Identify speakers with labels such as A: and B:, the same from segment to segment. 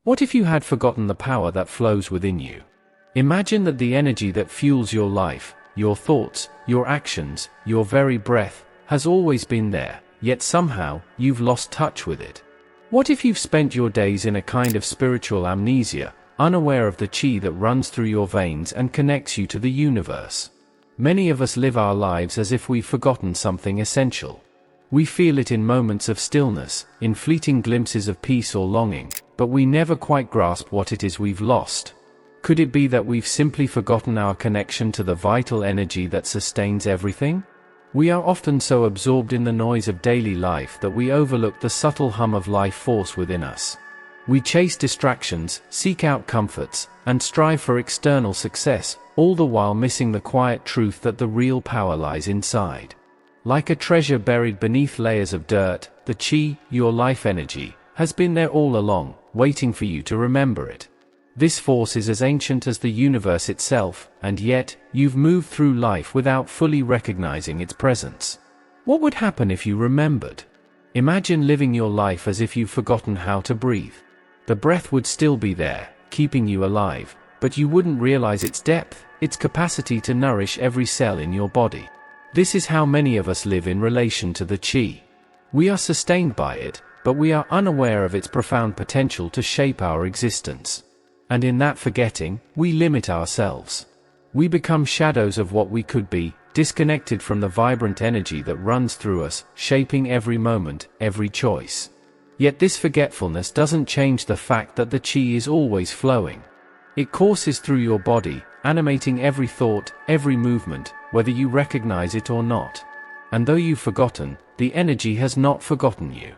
A: What if you had forgotten the power that flows within you? Imagine that the energy that fuels your life, your thoughts, your actions, your very breath, has always been there, yet somehow, you've lost touch with it. What if you've spent your days in a kind of spiritual amnesia, unaware of the chi that runs through your veins and connects you to the universe? Many of us live our lives as if we've forgotten something essential. We feel it in moments of stillness, in fleeting glimpses of peace or longing, but we never quite grasp what it is we've lost. Could it be that we've simply forgotten our connection to the vital energy that sustains everything? We are often so absorbed in the noise of daily life that we overlook the subtle hum of life force within us. We chase distractions, seek out comforts, and strive for external success, all the while missing the quiet truth that the real power lies inside. Like a treasure buried beneath layers of dirt, the chi, your life energy, has been there all along, waiting for you to remember it. This force is as ancient as the universe itself, and yet, you've moved through life without fully recognizing its presence. What would happen if you remembered? Imagine living your life as if you've forgotten how to breathe. The breath would still be there, keeping you alive, but you wouldn't realize its depth, its capacity to nourish every cell in your body. This is how many of us live in relation to the chi. We are sustained by it, but we are unaware of its profound potential to shape our existence. And in that forgetting, we limit ourselves. We become shadows of what we could be, disconnected from the vibrant energy that runs through us, shaping every moment, every choice. Yet this forgetfulness doesn't change the fact that the chi is always flowing. It courses through your body, animating every thought, every movement, whether you recognize it or not. And though you've forgotten, the energy has not forgotten you.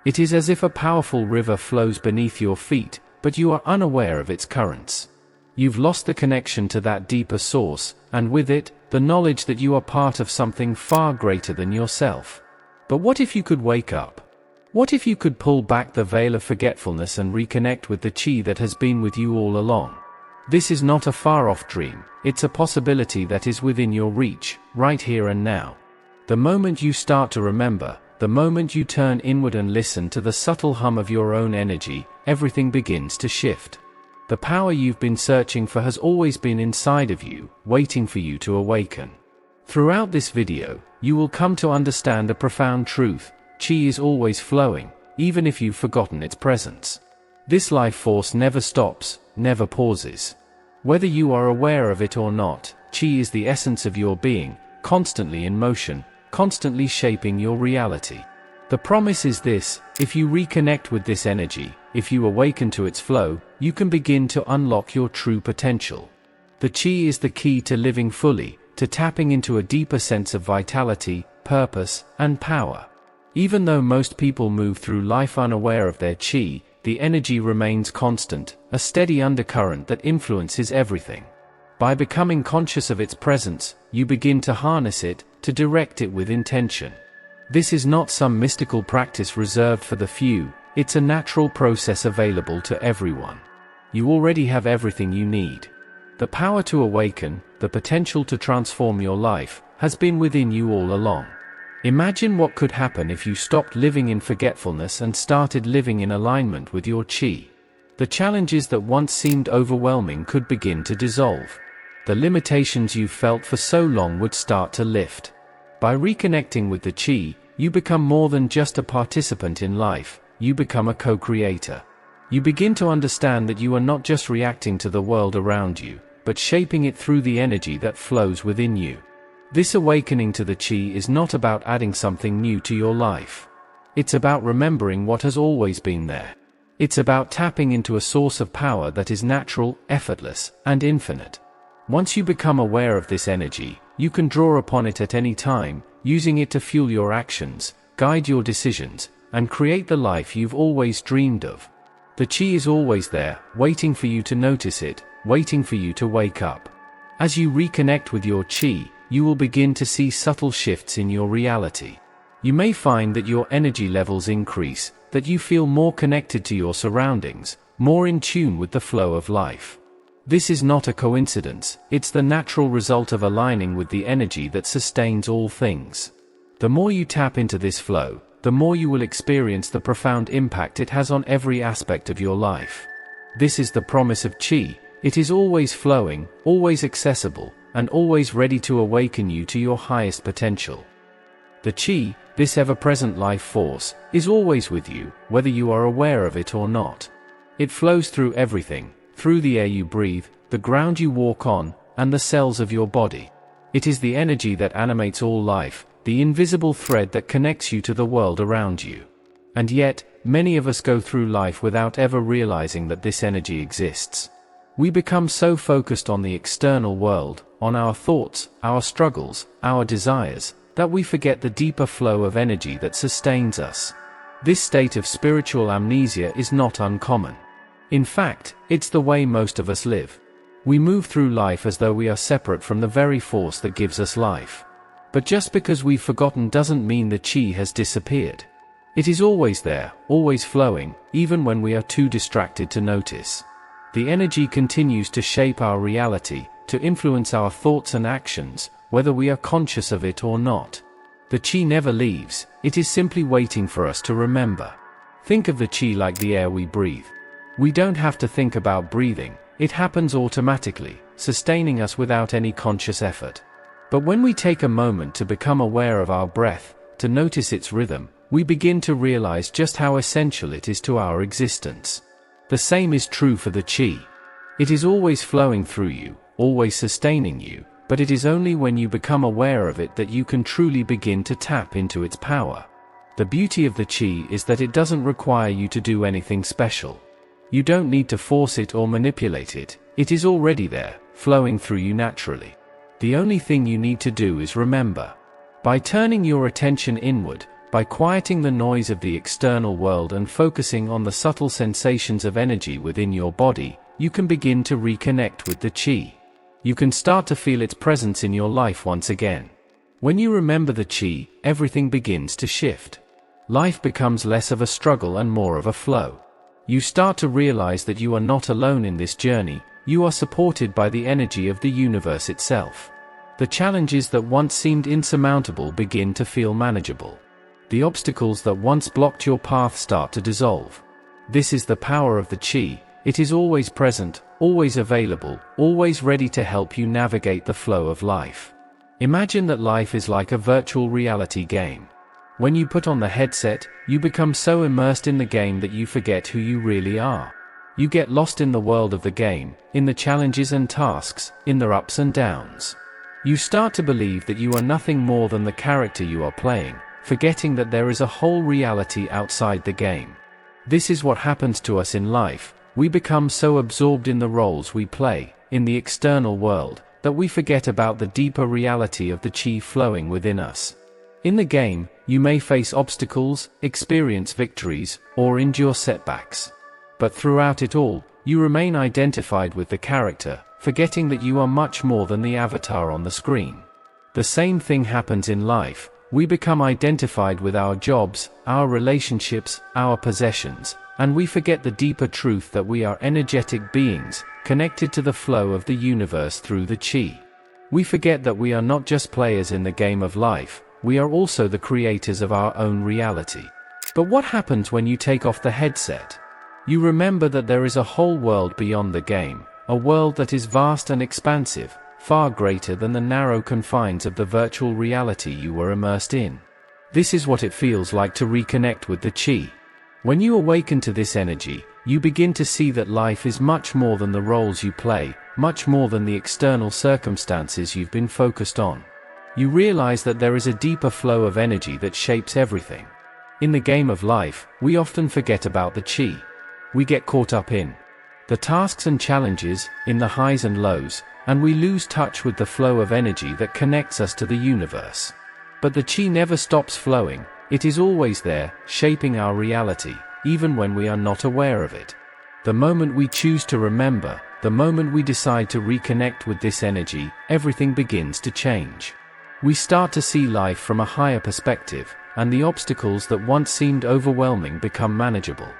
A: It is as if a powerful river flows beneath your feet, but you are unaware of its currents. You've lost the connection to that deeper source, and with it, the knowledge that you are part of something far greater than yourself. But what if you could wake up? What if you could pull back the veil of forgetfulness and reconnect with the chi that has been with you all along? This is not a far-off dream, it's a possibility that is within your reach, right here and now. The moment you start to remember, the moment you turn inward and listen to the subtle hum of your own energy, everything begins to shift. The power you've been searching for has always been inside of you, waiting for you to awaken. Throughout this video, you will come to understand a profound truth: chi is always flowing, even if you've forgotten its presence. This life force never stops, never pauses. Whether you are aware of it or not, chi is the essence of your being, constantly in motion, constantly shaping your reality. The promise is this: if you reconnect with this energy, if you awaken to its flow, you can begin to unlock your true potential. The chi is the key to living fully, to tapping into a deeper sense of vitality, purpose, and power. Even though most people move through life unaware of their chi, the energy remains constant, a steady undercurrent that influences everything. By becoming conscious of its presence, you begin to harness it, to direct it with intention. This is not some mystical practice reserved for the few, it's a natural process available to everyone. You already have everything you need. The power to awaken, the potential to transform your life, has been within you all along. Imagine what could happen if you stopped living in forgetfulness and started living in alignment with your chi. The challenges that once seemed overwhelming could begin to dissolve. The limitations you've felt for so long would start to lift. By reconnecting with the chi, you become more than just a participant in life, you become a co-creator. You begin to understand that you are not just reacting to the world around you, but shaping it through the energy that flows within you. This awakening to the chi is not about adding something new to your life. It's about remembering what has always been there. It's about tapping into a source of power that is natural, effortless, and infinite. Once you become aware of this energy, you can draw upon it at any time, using it to fuel your actions, guide your decisions, and create the life you've always dreamed of. The chi is always there, waiting for you to notice it, waiting for you to wake up. As you reconnect with your chi, you will begin to see subtle shifts in your reality. You may find that your energy levels increase, that you feel more connected to your surroundings, more in tune with the flow of life. This is not a coincidence, it's the natural result of aligning with the energy that sustains all things. The more you tap into this flow, the more you will experience the profound impact it has on every aspect of your life. This is the promise of Qi. It is always flowing, always accessible, and always ready to awaken you to your highest potential. The Qi, this ever-present life force, is always with you, whether you are aware of it or not. It flows through everything, through the air you breathe, the ground you walk on, and the cells of your body. It is the energy that animates all life, the invisible thread that connects you to the world around you. And yet, many of us go through life without ever realizing that this energy exists. We become so focused on the external world, on our thoughts, our struggles, our desires, that we forget the deeper flow of energy that sustains us. This state of spiritual amnesia is not uncommon. In fact, it's the way most of us live. We move through life as though we are separate from the very force that gives us life. But just because we've forgotten doesn't mean the Qi has disappeared. It is always there, always flowing, even when we are too distracted to notice. The energy continues to shape our reality, to influence our thoughts and actions, whether we are conscious of it or not. The Qi never leaves, it is simply waiting for us to remember. Think of the Qi like the air we breathe. We don't have to think about breathing, it happens automatically, sustaining us without any conscious effort. But when we take a moment to become aware of our breath, to notice its rhythm, we begin to realize just how essential it is to our existence. The same is true for the Qi. It is always flowing through you, always sustaining you, but it is only when you become aware of it that you can truly begin to tap into its power. The beauty of the Qi is that it doesn't require you to do anything special. You don't need to force it or manipulate it, it is already there, flowing through you naturally. The only thing you need to do is remember. By turning your attention inward, by quieting the noise of the external world and focusing on the subtle sensations of energy within your body, you can begin to reconnect with the Qi. You can start to feel its presence in your life once again. When you remember the Qi, everything begins to shift. Life becomes less of a struggle and more of a flow. You start to realize that you are not alone in this journey, you are supported by the energy of the universe itself. The challenges that once seemed insurmountable begin to feel manageable. The obstacles that once blocked your path start to dissolve. This is the power of the Qi. It is always present, always available, always ready to help you navigate the flow of life. Imagine that life is like a virtual reality game. When you put on the headset, you become so immersed in the game that you forget who you really are. You get lost in the world of the game, in the challenges and tasks, in their ups and downs. You start to believe that you are nothing more than the character you are playing, forgetting that there is a whole reality outside the game. This is what happens to us in life. We become so absorbed in the roles we play, in the external world, that we forget about the deeper reality of the Qi flowing within us. In the game, you may face obstacles, experience victories, or endure setbacks. But throughout it all, you remain identified with the character, forgetting that you are much more than the avatar on the screen. The same thing happens in life. We become identified with our jobs, our relationships, our possessions, and we forget the deeper truth that we are energetic beings, connected to the flow of the universe through the Qi. We forget that we are not just players in the game of life, we are also the creators of our own reality. But what happens when you take off the headset? You remember that there is a whole world beyond the game, a world that is vast and expansive, far greater than the narrow confines of the virtual reality you were immersed in. This is what it feels like to reconnect with the Qi. When you awaken to this energy, you begin to see that life is much more than the roles you play, much more than the external circumstances you've been focused on. You realize that there is a deeper flow of energy that shapes everything. In the game of life, we often forget about the Qi. We get caught up in the tasks and challenges, in the highs and lows, and we lose touch with the flow of energy that connects us to the universe. But the Qi never stops flowing, it is always there, shaping our reality, even when we are not aware of it. The moment we choose to remember, the moment we decide to reconnect with this energy, everything begins to change. We start to see life from a higher perspective, and the obstacles that once seemed overwhelming become manageable.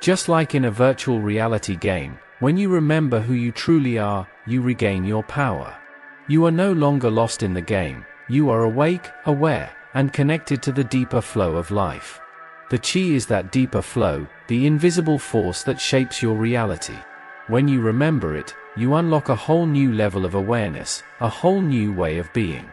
A: Just like in a virtual reality game, when you remember who you truly are, you regain your power. You are no longer lost in the game, you are awake, aware, and connected to the deeper flow of life. The qi is that deeper flow, the invisible force that shapes your reality. When you remember it, you unlock a whole new level of awareness, a whole new way of being.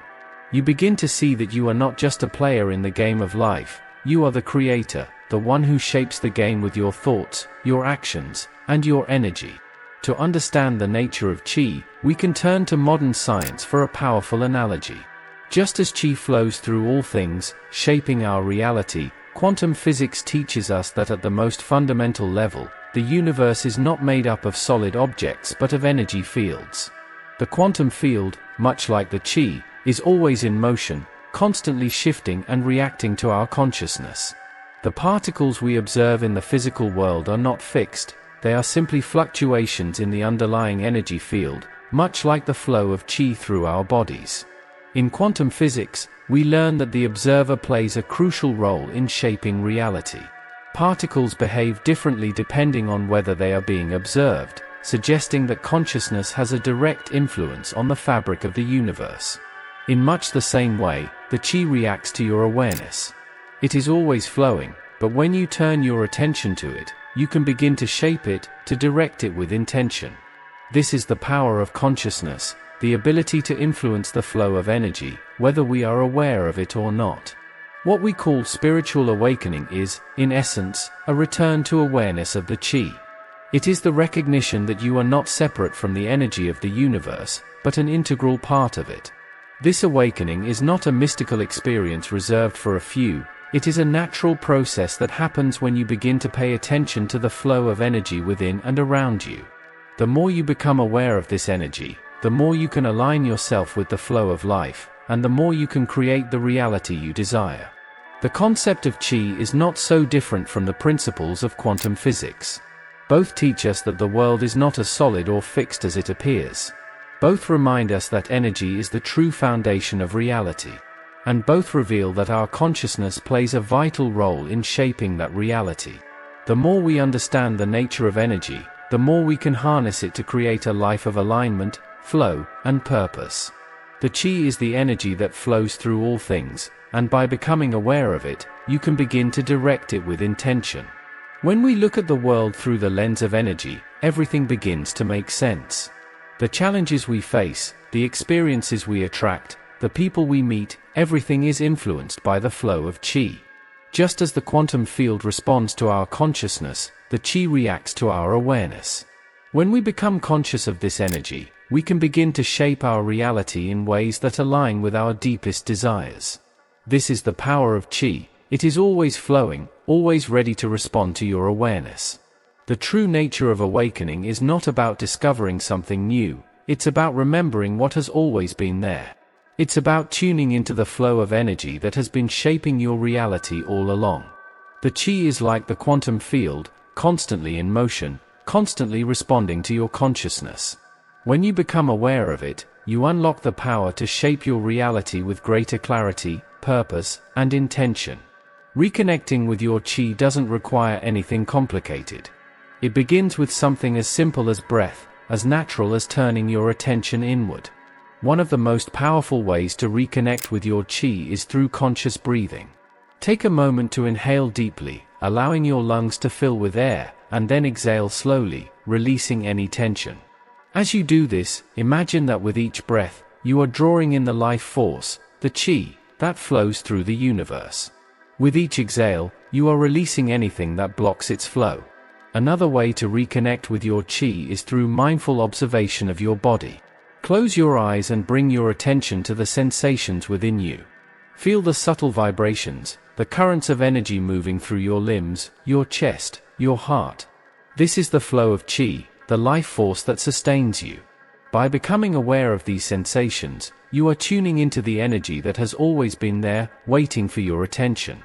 A: You begin to see that you are not just a player in the game of life, you are the creator, the one who shapes the game with your thoughts, your actions, and your energy. To understand the nature of qi, we can turn to modern science for a powerful analogy. Just as qi flows through all things, shaping our reality, quantum physics teaches us that at the most fundamental level, the universe is not made up of solid objects but of energy fields. The quantum field, much like the qi, is always in motion, constantly shifting and reacting to our consciousness. The particles we observe in the physical world are not fixed, they are simply fluctuations in the underlying energy field, much like the flow of qi through our bodies. In quantum physics, we learn that the observer plays a crucial role in shaping reality. Particles behave differently depending on whether they are being observed, suggesting that consciousness has a direct influence on the fabric of the universe. In much the same way, the qi reacts to your awareness. It is always flowing, but when you turn your attention to it, you can begin to shape it, to direct it with intention. This is the power of consciousness, the ability to influence the flow of energy, whether we are aware of it or not. What we call spiritual awakening is, in essence, a return to awareness of the qi. It is the recognition that you are not separate from the energy of the universe, but an integral part of it. This awakening is not a mystical experience reserved for a few, it is a natural process that happens when you begin to pay attention to the flow of energy within and around you. The more you become aware of this energy, the more you can align yourself with the flow of life, and the more you can create the reality you desire. The concept of qi is not so different from the principles of quantum physics. Both teach us that the world is not as solid or fixed as it appears. Both remind us that energy is the true foundation of reality. And both reveal that our consciousness plays a vital role in shaping that reality. The more we understand the nature of energy, the more we can harness it to create a life of alignment, flow, and purpose. The qi is the energy that flows through all things, and by becoming aware of it, you can begin to direct it with intention. When we look at the world through the lens of energy, everything begins to make sense. The challenges we face, the experiences we attract, the people we meet, everything is influenced by the flow of qi. Just as the quantum field responds to our consciousness, the qi reacts to our awareness. When we become conscious of this energy, we can begin to shape our reality in ways that align with our deepest desires. This is the power of qi. It is always flowing, always ready to respond to your awareness. The true nature of awakening is not about discovering something new, it's about remembering what has always been there. It's about tuning into the flow of energy that has been shaping your reality all along. The qi is like the quantum field, constantly in motion, constantly responding to your consciousness. When you become aware of it, you unlock the power to shape your reality with greater clarity, purpose, and intention. Reconnecting with your qi doesn't require anything complicated. It begins with something as simple as breath, as natural as turning your attention inward. One of the most powerful ways to reconnect with your qi is through conscious breathing. Take a moment to inhale deeply, allowing your lungs to fill with air, and then exhale slowly, releasing any tension. As you do this, imagine that with each breath, you are drawing in the life force, the qi, that flows through the universe. With each exhale, you are releasing anything that blocks its flow. Another way to reconnect with your qi is through mindful observation of your body. Close your eyes and bring your attention to the sensations within you. Feel the subtle vibrations, the currents of energy moving through your limbs, your chest, your heart. This is the flow of qi, the life force that sustains you. By becoming aware of these sensations, you are tuning into the energy that has always been there, waiting for your attention.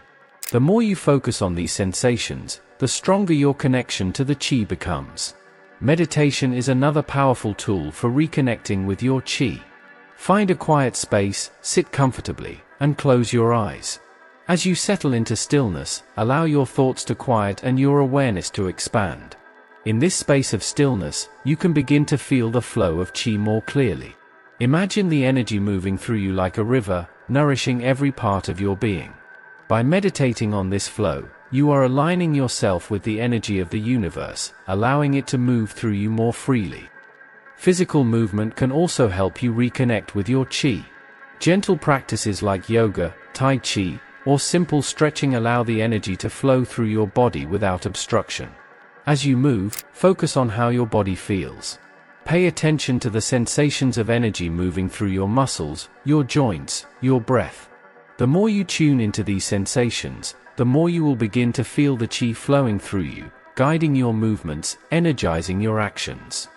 A: The more you focus on these sensations, the stronger your connection to the qi becomes. Meditation is another powerful tool for reconnecting with your qi. Find a quiet space, sit comfortably, and close your eyes. As you settle into stillness, allow your thoughts to quiet and your awareness to expand. In this space of stillness, you can begin to feel the flow of qi more clearly. Imagine the energy moving through you like a river, nourishing every part of your being. By meditating on this flow, you are aligning yourself with the energy of the universe, allowing it to move through you more freely. Physical movement can also help you reconnect with your qi. Gentle practices like yoga, tai chi, or simple stretching allow the energy to flow through your body without obstruction. As you move, focus on how your body feels. Pay attention to the sensations of energy moving through your muscles, your joints, your breath. The more you tune into these sensations, the more you will begin to feel the qi flowing through you, guiding your movements, energizing your actions.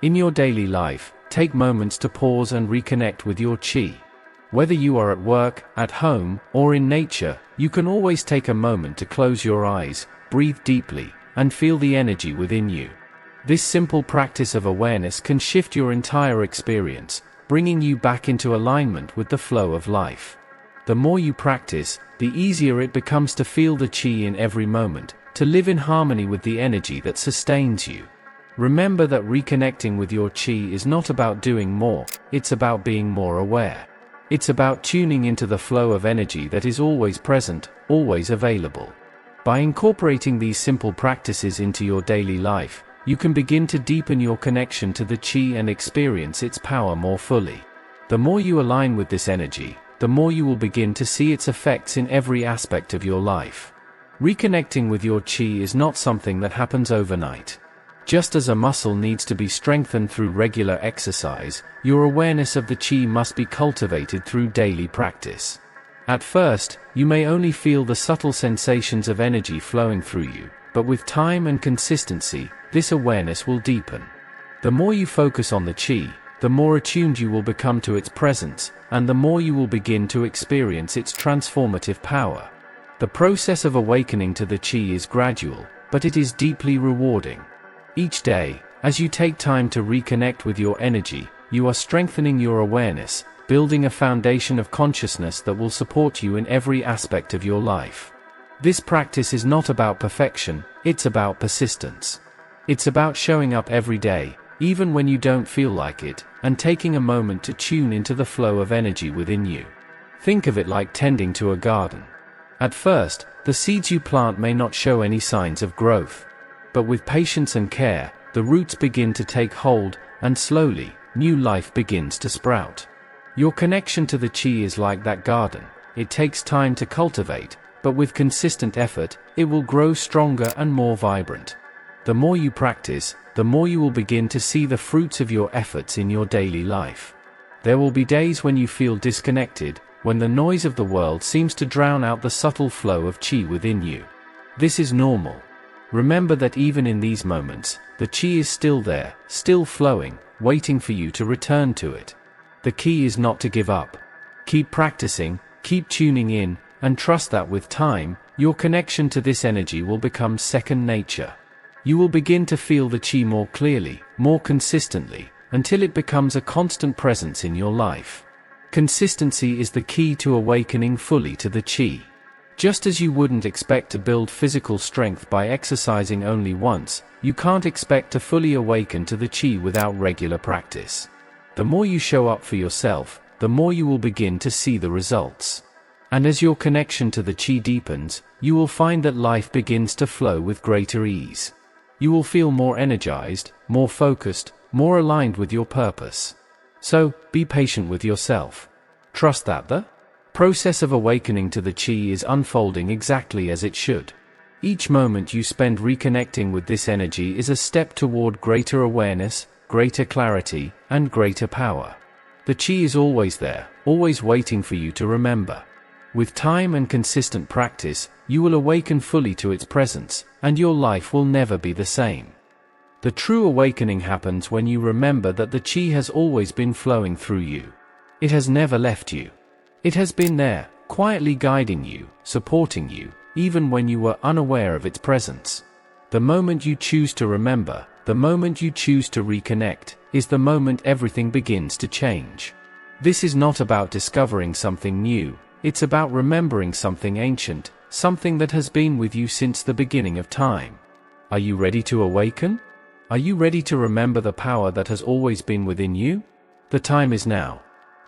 A: In your daily life, take moments to pause and reconnect with your qi. Whether you are at work, at home, or in nature, you can always take a moment to close your eyes, breathe deeply, and feel the energy within you. This simple practice of awareness can shift your entire experience, bringing you back into alignment with the flow of life. The more you practice, the easier it becomes to feel the qi in every moment, to live in harmony with the energy that sustains you. Remember that reconnecting with your qi is not about doing more, it's about being more aware. It's about tuning into the flow of energy that is always present, always available. By incorporating these simple practices into your daily life, you can begin to deepen your connection to the qi and experience its power more fully. The more you align with this energy, the more you will begin to see its effects in every aspect of your life. Reconnecting with your qi is not something that happens overnight. Just as a muscle needs to be strengthened through regular exercise, your awareness of the qi must be cultivated through daily practice. At first, you may only feel the subtle sensations of energy flowing through you, but with time and consistency, this awareness will deepen. The more you focus on the qi, the more attuned you will become to its presence, and the more you will begin to experience its transformative power. The process of awakening to the qi is gradual, but it is deeply rewarding. Each day, as you take time to reconnect with your energy, you are strengthening your awareness, building a foundation of consciousness that will support you in every aspect of your life. This practice is not about perfection, it's about persistence. It's about showing up every day, even when you don't feel like it, and taking a moment to tune into the flow of energy within you. Think of it like tending to a garden. At first, the seeds you plant may not show any signs of growth. But with patience and care, the roots begin to take hold, and slowly, new life begins to sprout. Your connection to the qi is like that garden. It takes time to cultivate, but with consistent effort, it will grow stronger and more vibrant. The more you practice, the more you will begin to see the fruits of your efforts in your daily life. There will be days when you feel disconnected, when the noise of the world seems to drown out the subtle flow of qi within you. This is normal. Remember that even in these moments, the qi is still there, still flowing, waiting for you to return to it. The key is not to give up. Keep practicing, keep tuning in, and trust that with time, your connection to this energy will become second nature. You will begin to feel the qi more clearly, more consistently, until it becomes a constant presence in your life. Consistency is the key to awakening fully to the qi. Just as you wouldn't expect to build physical strength by exercising only once, you can't expect to fully awaken to the qi without regular practice. The more you show up for yourself, the more you will begin to see the results. And as your connection to the qi deepens, you will find that life begins to flow with greater ease. You will feel more energized, more focused, more aligned with your purpose. So, be patient with yourself. Trust that the process of awakening to the qi is unfolding exactly as it should. Each moment you spend reconnecting with this energy is a step toward greater awareness, greater clarity, and greater power. The qi is always there, always waiting for you to remember. With time and consistent practice, you will awaken fully to its presence, and your life will never be the same. The true awakening happens when you remember that the qi has always been flowing through you. It has never left you. It has been there, quietly guiding you, supporting you, even when you were unaware of its presence. The moment you choose to remember, the moment you choose to reconnect, is the moment everything begins to change. This is not about discovering something new, it's about remembering something ancient, something that has been with you since the beginning of time. Are you ready to awaken? Are you ready to remember the power that has always been within you? The time is now.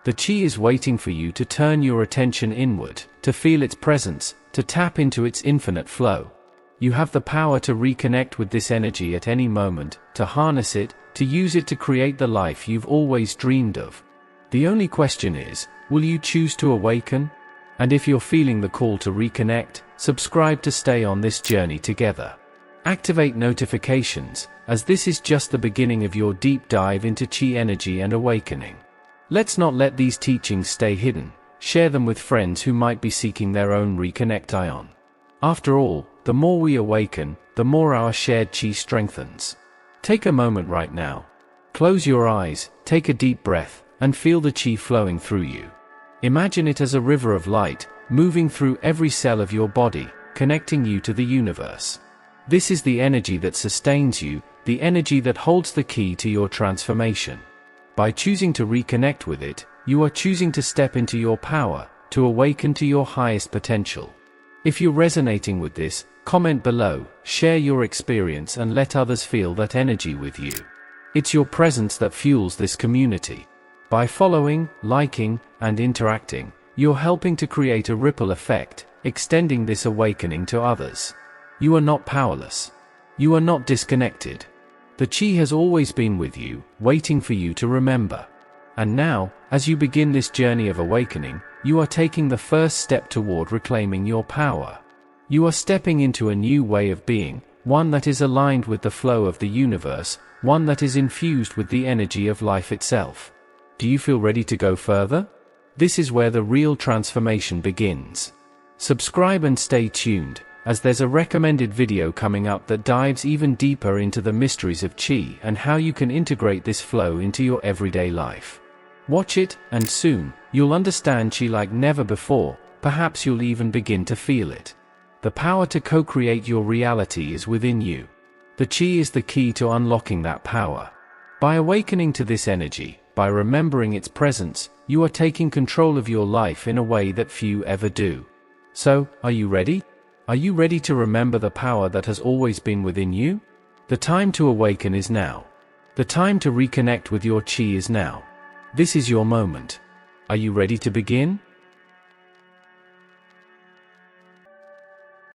A: The qi is waiting for you to turn your attention inward, to feel its presence, to tap into its infinite flow. You have the power to reconnect with this energy at any moment, to harness it, to use it to create the life you've always dreamed of. The only question is, will you choose to awaken? And if you're feeling the call to reconnect, subscribe to stay on this journey together. Activate notifications, as this is just the beginning of your deep dive into Qi energy and awakening. Let's not let these teachings stay hidden. Share them with friends who might be seeking their own reconnect ion. After all, the more we awaken, the more our shared Qi strengthens. Take a moment right now. Close your eyes, take a deep breath, and feel the Qi flowing through you. Imagine it as a river of light, moving through every cell of your body, connecting you to the universe. This is the energy that sustains you, the energy that holds the key to your transformation. By choosing to reconnect with it, you are choosing to step into your power, to awaken to your highest potential. If you're resonating with this, comment below, share your experience and let others feel that energy with you. It's your presence that fuels this community. By following, liking, and interacting, you're helping to create a ripple effect, extending this awakening to others. You are not powerless. You are not disconnected. The Qi has always been with you, waiting for you to remember. And now, as you begin this journey of awakening, you are taking the first step toward reclaiming your power. You are stepping into a new way of being, one that is aligned with the flow of the universe, one that is infused with the energy of life itself. Do you feel ready to go further? This is where the real transformation begins. Subscribe and stay tuned, as there's a recommended video coming up that dives even deeper into the mysteries of Qi and how you can integrate this flow into your everyday life. Watch it, and soon, you'll understand Qi like never before, perhaps you'll even begin to feel it. The power to co-create your reality is within you. The Qi is the key to unlocking that power. By awakening to this energy, by remembering its presence, you are taking control of your life in a way that few ever do. So, are you ready? Are you ready to remember the power that has always been within you? The time to awaken is now. The time to reconnect with your Qi is now. This is your moment. Are you ready to begin?